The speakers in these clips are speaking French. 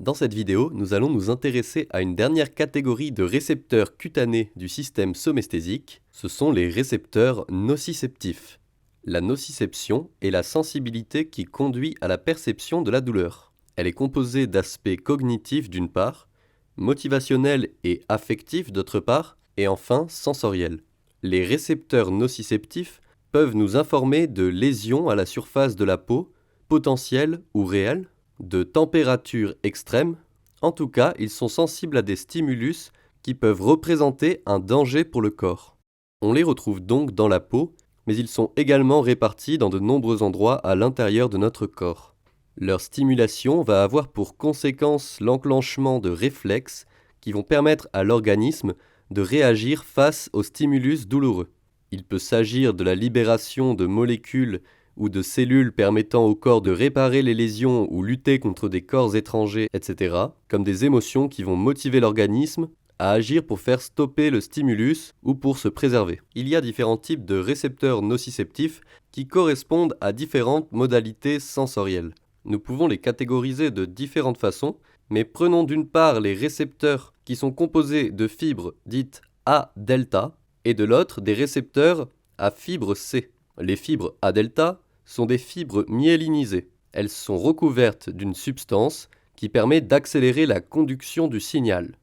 Dans cette vidéo, nous allons nous intéresser à une dernière catégorie de récepteurs cutanés du système somesthésique, ce sont les récepteurs nociceptifs. La nociception est la sensibilité qui conduit à la perception de la douleur. Elle est composée d'aspects cognitifs d'une part, motivationnels et affectifs d'autre part, et enfin sensoriels. Les récepteurs nociceptifs peuvent nous informer de lésions à la surface de la peau, potentielles ou réelles, de température extrême. En tout cas, ils sont sensibles à des stimulus qui peuvent représenter un danger pour le corps. On les retrouve donc dans la peau, mais ils sont également répartis dans de nombreux endroits à l'intérieur de notre corps. Leur stimulation va avoir pour conséquence l'enclenchement de réflexes qui vont permettre à l'organisme de réagir face aux stimulus douloureux. Il peut s'agir de la libération de molécules ou de cellules permettant au corps de réparer les lésions ou lutter contre des corps étrangers, etc., comme des émotions qui vont motiver l'organisme à agir pour faire stopper le stimulus ou pour se préserver. Il y a différents types de récepteurs nociceptifs qui correspondent à différentes modalités sensorielles. Nous pouvons les catégoriser de différentes façons, mais prenons d'une part les récepteurs qui sont composés de fibres dites A-delta et de l'autre des récepteurs à fibre C. Les fibres A-delta sont des fibres myélinisées. Elles sont recouvertes d'une substance qui permet d'accélérer la conduction du signal.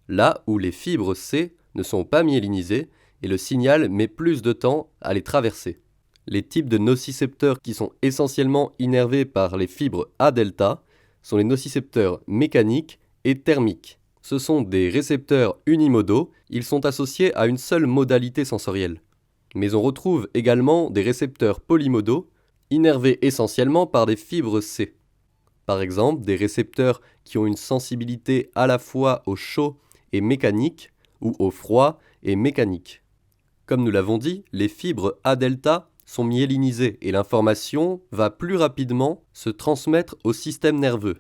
Là où les fibres C ne sont pas myélinisées et le signal met plus de temps à les traverser. Les types de nocicepteurs qui sont essentiellement innervés par les fibres A-delta sont les nocicepteurs mécaniques et thermiques. Ce sont des récepteurs unimodaux, ils sont associés à une seule modalité sensorielle. Mais on retrouve également des récepteurs polymodaux, innervés essentiellement par des fibres C. Par exemple, des récepteurs qui ont une sensibilité à la fois au chaud et mécanique, ou au froid et mécanique. Comme nous l'avons dit, les fibres A-delta sont myélinisées et l'information va plus rapidement se transmettre au système nerveux.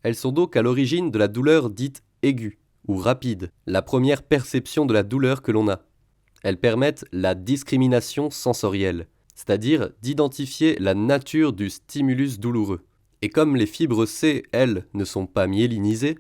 Elles sont donc à l'origine de la douleur dite aiguë ou rapide, la première perception de la douleur que l'on a. Elles permettent la discrimination sensorielle, c'est-à-dire d'identifier la nature du stimulus douloureux. Et comme les fibres C, elles, ne sont pas myélinisées,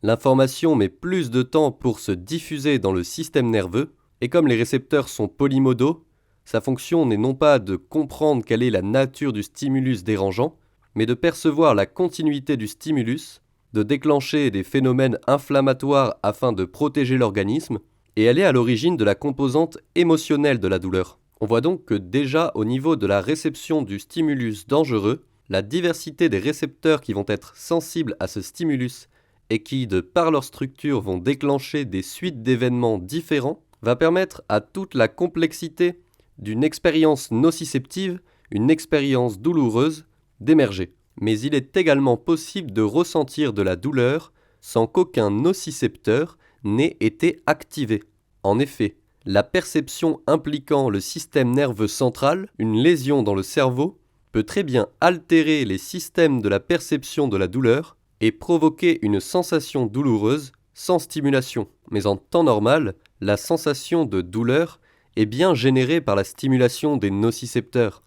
l'information met plus de temps pour se diffuser dans le système nerveux, et comme les récepteurs sont polymodaux, sa fonction n'est non pas de comprendre quelle est la nature du stimulus dérangeant, mais de percevoir la continuité du stimulus, de déclencher des phénomènes inflammatoires afin de protéger l'organisme, et elle est à l'origine de la composante émotionnelle de la douleur. On voit donc que déjà au niveau de la réception du stimulus dangereux, la diversité des récepteurs qui vont être sensibles à ce stimulus et qui, de par leur structure, vont déclencher des suites d'événements différents, va permettre à toute la complexité d'une expérience nociceptive, une expérience douloureuse, d'émerger. Mais il est également possible de ressentir de la douleur sans qu'aucun nocicepteur n'ait été activé. En effet, la perception impliquant le système nerveux central, une lésion dans le cerveau, peut très bien altérer les systèmes de la perception de la douleur et provoquer une sensation douloureuse sans stimulation. Mais en temps normal, la sensation de douleur est bien générée par la stimulation des nocicepteurs,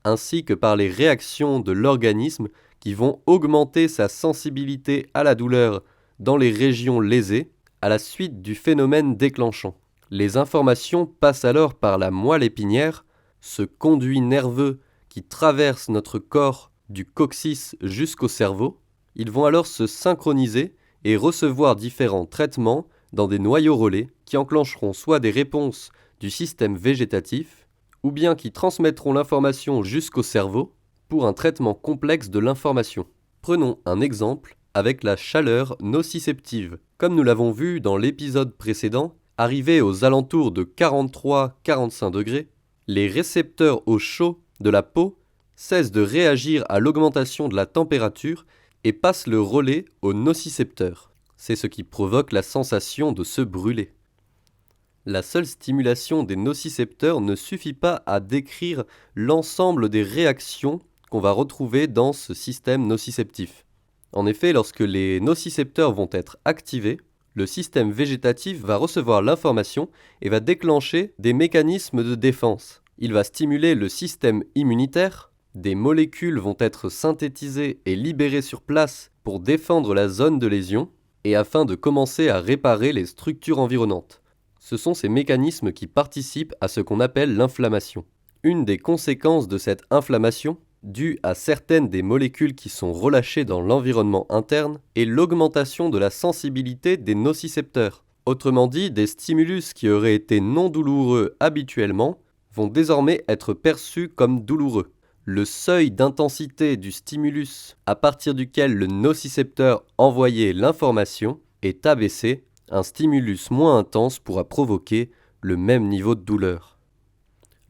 ainsi que par les réactions de l'organisme qui vont augmenter sa sensibilité à la douleur dans les régions lésées à la suite du phénomène déclenchant. Les informations passent alors par la moelle épinière, ce conduit nerveux qui traverse notre corps du coccyx jusqu'au cerveau. Ils vont alors se synchroniser et recevoir différents traitements dans des noyaux relais qui enclencheront soit des réponses du système végétatif, ou bien qui transmettront l'information jusqu'au cerveau pour un traitement complexe de l'information. Prenons un exemple avec la chaleur nociceptive. Comme nous l'avons vu dans l'épisode précédent, arrivé aux alentours de 43-45 degrés, les récepteurs au chaud de la peau cessent de réagir à l'augmentation de la température et passent le relais aux nocicepteurs. C'est ce qui provoque la sensation de se brûler. La seule stimulation des nocicepteurs ne suffit pas à décrire l'ensemble des réactions qu'on va retrouver dans ce système nociceptif. En effet, lorsque les nocicepteurs vont être activés, le système végétatif va recevoir l'information et va déclencher des mécanismes de défense. Il va stimuler le système immunitaire, Des molécules vont être synthétisées et libérées sur place pour défendre la zone de lésion et afin de commencer à réparer les structures environnantes. Ce sont ces mécanismes qui participent à ce qu'on appelle l'inflammation. Une des conséquences de cette inflammation, due à certaines des molécules qui sont relâchées dans l'environnement interne, est l'augmentation de la sensibilité des nocicepteurs. Autrement dit, des stimulus qui auraient été non douloureux habituellement vont désormais être perçus comme douloureux. Le seuil d'intensité du stimulus à partir duquel le nocicepteur envoyait l'information est abaissé. Un stimulus moins intense pourra provoquer le même niveau de douleur.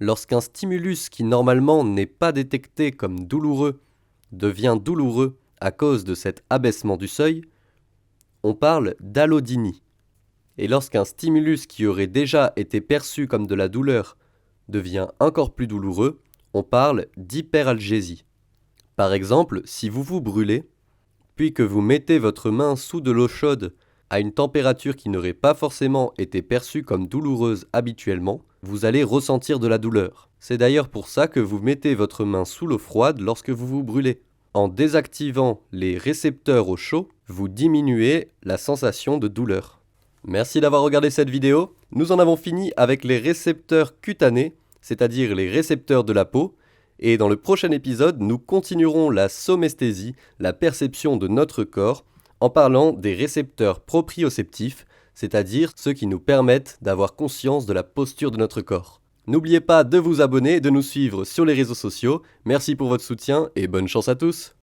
Lorsqu'un stimulus qui normalement n'est pas détecté comme douloureux devient douloureux à cause de cet abaissement du seuil, on parle d'allodynie. Et lorsqu'un stimulus qui aurait déjà été perçu comme de la douleur devient encore plus douloureux, on parle d'hyperalgésie. Par exemple, si vous vous brûlez, puis que vous mettez votre main sous de l'eau chaude à une température qui n'aurait pas forcément été perçue comme douloureuse habituellement, vous allez ressentir de la douleur. C'est d'ailleurs pour ça que vous mettez votre main sous l'eau froide lorsque vous vous brûlez. En désactivant les récepteurs au chaud, vous diminuez la sensation de douleur. Merci d'avoir regardé cette vidéo. Nous en avons fini avec les récepteurs cutanés, c'est-à-dire les récepteurs de la peau. Et dans le prochain épisode, nous continuerons la somesthésie, la perception de notre corps, en parlant des récepteurs proprioceptifs, c'est-à-dire ceux qui nous permettent d'avoir conscience de la posture de notre corps. N'oubliez pas de vous abonner et de nous suivre sur les réseaux sociaux. Merci pour votre soutien et bonne chance à tous!